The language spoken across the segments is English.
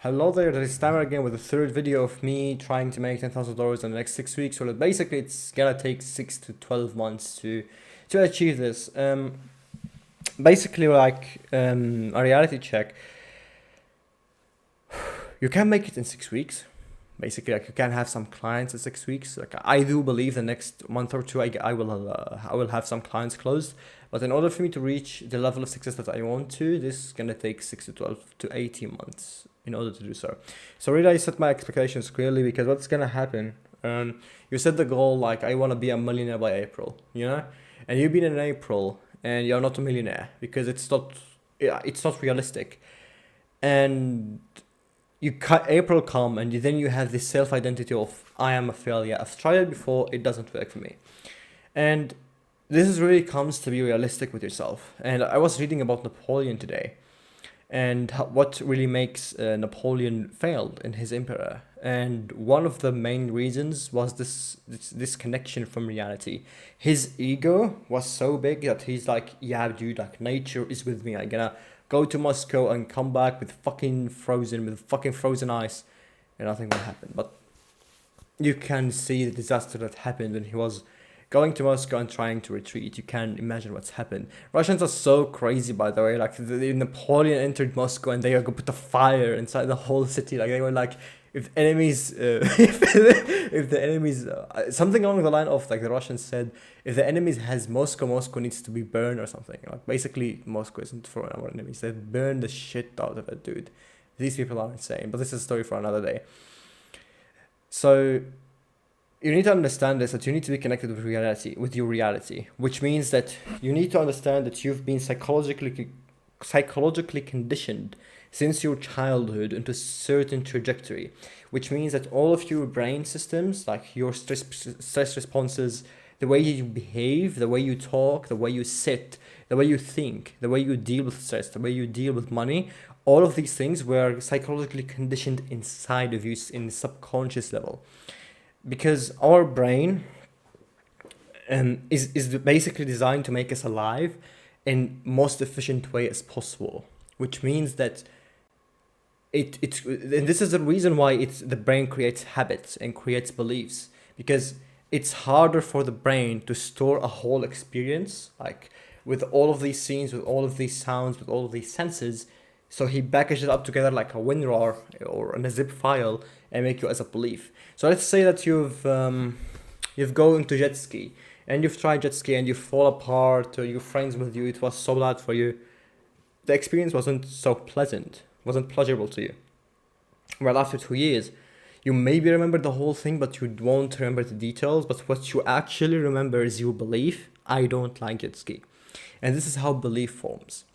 Hello there, that is Tamer again with the third video of me trying to make $10,000 in the next 6 weeks. So basically, it's gonna take 6 to 12 months to achieve this. Basically, a reality check, you can make it in 6 weeks. Basically, like you can have some clients in 6 weeks. Like I do believe the next month or two, I will have some clients closed. But in order for me to reach the level of success that I want to, this is gonna take 6 to 12 to 18 months in order to do so. So really, I set my expectations clearly because what's gonna happen? You set the goal like I want to be a millionaire by April, and you've been in April and you're not a millionaire because it's not realistic, and April come and then you have this self identity of I am a failure. I've tried it before, it doesn't work for me, and this is really comes to be realistic with yourself. And I was reading about Napoleon today, and what really makes Napoleon failed in his emperor. And one of the main reasons was this connection from reality. His ego was so big that he's like, yeah, dude, like nature is with me. I'm gonna go to Moscow and come back with fucking frozen ice, and nothing will happen. But you can see the disaster that happened when he was going to Moscow and trying to retreat. You can imagine what's happened. Russians are so crazy, by the way. Like Napoleon entered Moscow and they are gonna put a fire inside the whole city. Like they were like, if enemies, if the enemies, something along the line of like the Russians said, if the enemies has Moscow, Moscow needs to be burned or something. Like basically, Moscow isn't for our enemies. They burn the shit out of it, dude. These people are insane. But this is a story for another day. So you need to understand this, that you need to be connected with your reality, which means that you need to understand that you've been psychologically conditioned since your childhood into a certain trajectory, which means that all of your brain systems, like your stress responses, the way you behave, the way you talk, the way you sit, the way you think, the way you deal with stress, the way you deal with money, all of these things were psychologically conditioned inside of you in the subconscious level, because our brain is basically designed to make us alive in most efficient way as possible, which means that it's and this is the reason why the brain creates habits and creates beliefs, because it's harder for the brain to store a whole experience, like with all of these scenes, with all of these sounds, with all of these senses. So he packages it up together like a WinRAR or in a zip file and make you as a belief. So let's say that you've gone to jet ski and you've tried jet ski and you fall apart, or your friends with you, it was so bad for you. The experience wasn't so pleasant, wasn't pleasurable to you. Well, after 2 years, you maybe remember the whole thing, but you won't remember the details. But what you actually remember is your belief, I don't like jet ski. And this is how belief forms.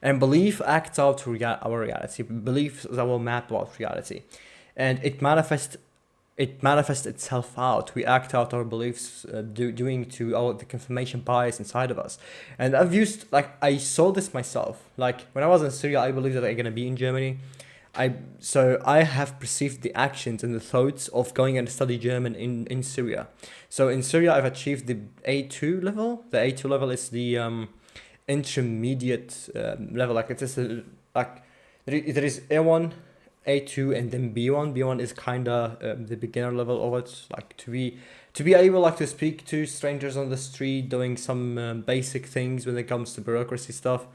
And belief acts out our reality. Belief is our map about reality. And it manifests itself out. We act out our beliefs, doing to the confirmation bias inside of us. And I saw this myself. Like when I was in Syria, I believed that I'm gonna be in Germany. I have perceived the actions and the thoughts of going and study German in Syria. So in Syria, I've achieved the A2 level. The A2 level is the intermediate level. Like it's just like there is A1, A2, and then B1. B1 is kinda the beginner level of it. Like to be able like to speak to strangers on the street, doing some basic things when it comes to bureaucracy stuff.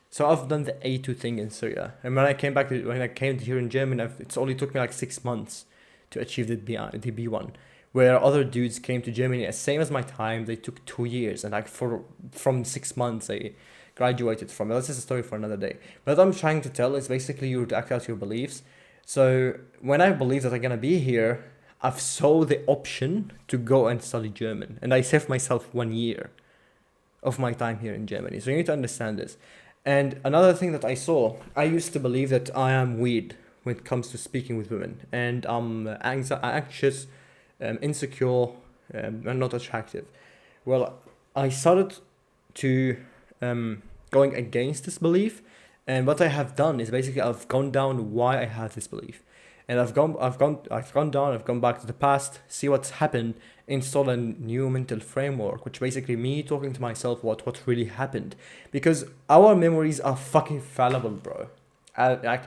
So I've done the A2 thing in Syria, and when I came to here in Germany, it's only took me like 6 months to achieve the B1. Where other dudes came to Germany as same as my time, they took 2 years, and like from 6 months they graduated from it. That's just a story for another day. But what I'm trying to tell is basically you act out your beliefs. So when I believe that I'm gonna be here, I've saw the option to go and study German, and I saved myself 1 year of my time here in Germany. So you need to understand this. And another thing that I saw, I used to believe that I am weird when it comes to speaking with women, and I'm anxious, insecure, and not attractive. Well, I started to going against this belief, and what I have done is basically I've gone down why I have this belief, and I've gone down, I've gone back to the past, see what's happened, install a new mental framework, which basically me talking to myself what really happened, because our memories are fucking fallible, bro. Like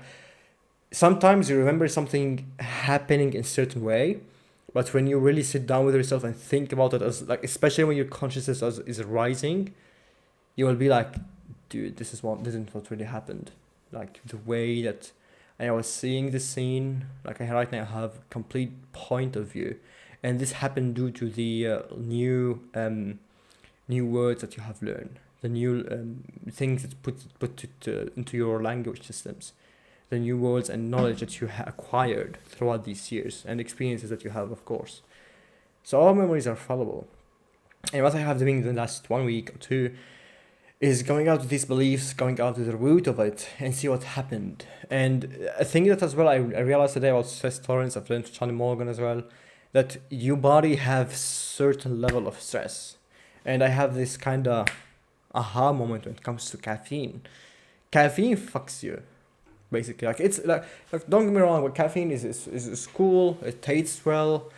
sometimes you remember something happening in a certain way, but when you really sit down with yourself and think about it, as like, especially when your consciousness is rising, you will be like, dude, this isn't what really happened. Like the way that I was seeing the scene, like I right now have complete point of view, and this happened due to the new words that you have learned, the new things that put it, into your language systems, the new words and knowledge that you acquired throughout these years and experiences that you have, of course. So all memories are fallible. And what I have doing the last 1 week or two is going out with these beliefs, going out to the root of it and see what happened. And I think that as well, I realized today about stress tolerance. I've learned from Charlie Morgan as well, that your body have certain level of stress. And I have this kind of aha moment when it comes to caffeine. Caffeine fucks you, basically. Like it's like don't get me wrong, but caffeine is cool. It tastes well.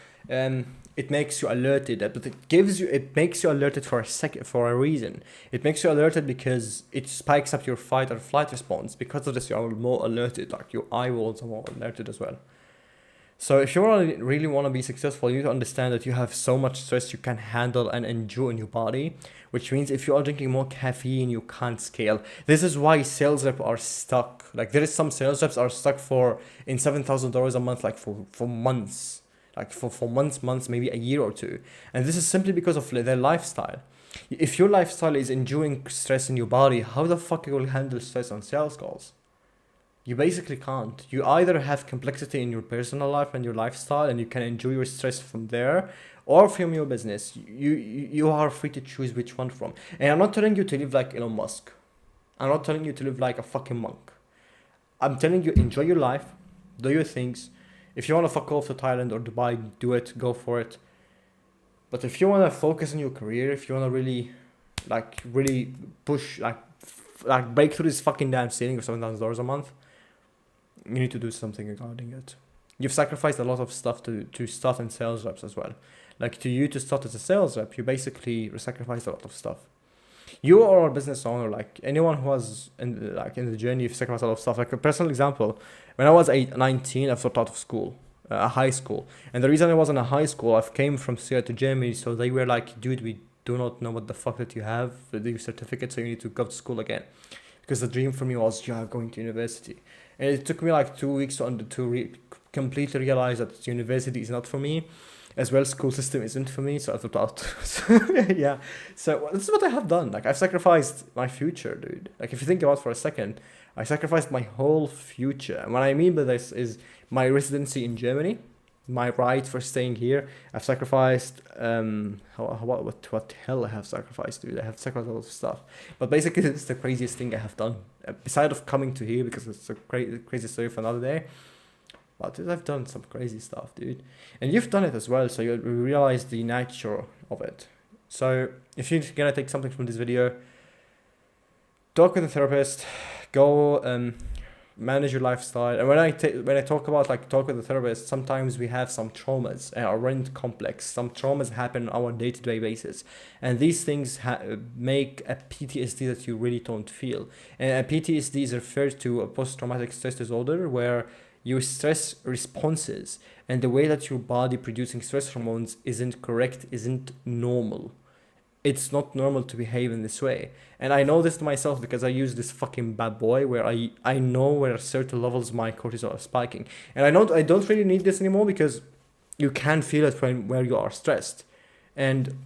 It makes you alerted, but it makes you alerted for a second, for a reason. It makes you alerted because it spikes up your fight or flight response. Because of this, you are more alerted. Like your eyeballs are more alerted as well. So if you really want to be successful, you need to understand that you have so much stress you can handle and endure in your body, which means if you are drinking more caffeine, you can't scale. This is why sales reps are stuck. Like there is some sales reps are stuck for in $7,000 a month, like for months, like for months, maybe a year or two. And this is simply because of their lifestyle. If your lifestyle is enduring stress in your body, how the fuck you will handle stress on sales calls? You basically can't. You either have complexity in your personal life and your lifestyle, and you can enjoy your stress from there, or from your business. You are free to choose which one from. And I'm not telling you to live like Elon Musk. I'm not telling you to live like a fucking monk. I'm telling you, enjoy your life, do your things. If you want to fuck off to Thailand or Dubai, do it, go for it. But if you want to focus on your career, if you want to really push, like break through this fucking damn ceiling of $7,000 a month, you need to do something regarding it. You've sacrificed a lot of stuff to start in sales reps as well. Like to start as a sales rep, you basically sacrificed a lot of stuff. You are a business owner, like anyone who was in the journey, you've sacrificed a lot of stuff. Like a personal example, when I was 19, I dropped out of school, high school. And the reason I was in a high school, I came from Syria to Germany, so they were like, dude, we do not know what the fuck that you have, your certificate, so you need to go to school again. Because the dream for me was, yeah, going to university. And it took me like 2 weeks to completely realize that university is not for me, as well school system isn't for me, so I thought out. Yeah, so this is what I have done. Like I've sacrificed my future, dude. Like if you think about it for a second, I sacrificed my whole future. And what I mean by this is my residency in Germany, my right for staying here. I've sacrificed what hell I have sacrificed, dude. I have sacrificed a lot of stuff, but basically it's the craziest thing I have done. Beside of coming to here, because it's a crazy story for another day. But I've done some crazy stuff, dude, and you've done it as well. So you realize the nature of it. So if you're gonna take something from this video, talk with a therapist, go manage your lifestyle. And when I talk about like talk with a therapist, sometimes we have some traumas and are rent complex. Some traumas happen on our day-to-day basis, and these things make a PTSD that you really don't feel. And a PTSD is referred to a post-traumatic stress disorder, where your stress responses and the way that your body producing stress hormones isn't correct, isn't normal. It's not normal to behave in this way. And I know this to myself because I use this fucking bad boy where I know where certain levels my cortisol are spiking. And I don't really need this anymore because you can feel it where you are stressed. And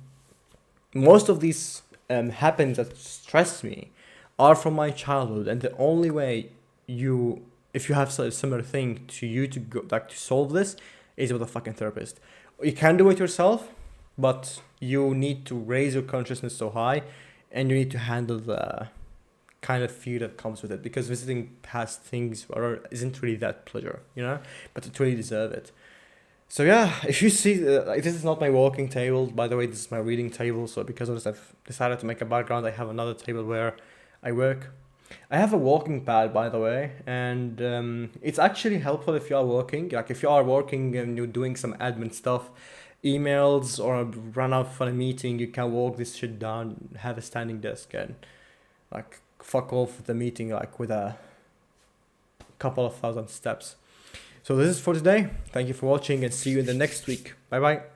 most of these happens that stress me are from my childhood. And the only way if you have a similar thing to you to go like to solve this is with a fucking therapist. You can do it yourself, but you need to raise your consciousness so high, and you need to handle the kind of fear that comes with it, because visiting past things isn't really that pleasure, but it really deserve it. So yeah, if you see, like, this is not my working table, by the way, this is my reading table. So because of this, I've decided to make a background. I have another table where I work. I have a walking pad, by the way, and it's actually helpful if you are working. Like if you are working and you're doing some admin stuff, emails, or run out for a meeting, you can walk this shit down, have a standing desk, and like fuck off the meeting like with a couple of thousand steps. So this is for today. Thank you for watching and see you in the next week. Bye bye.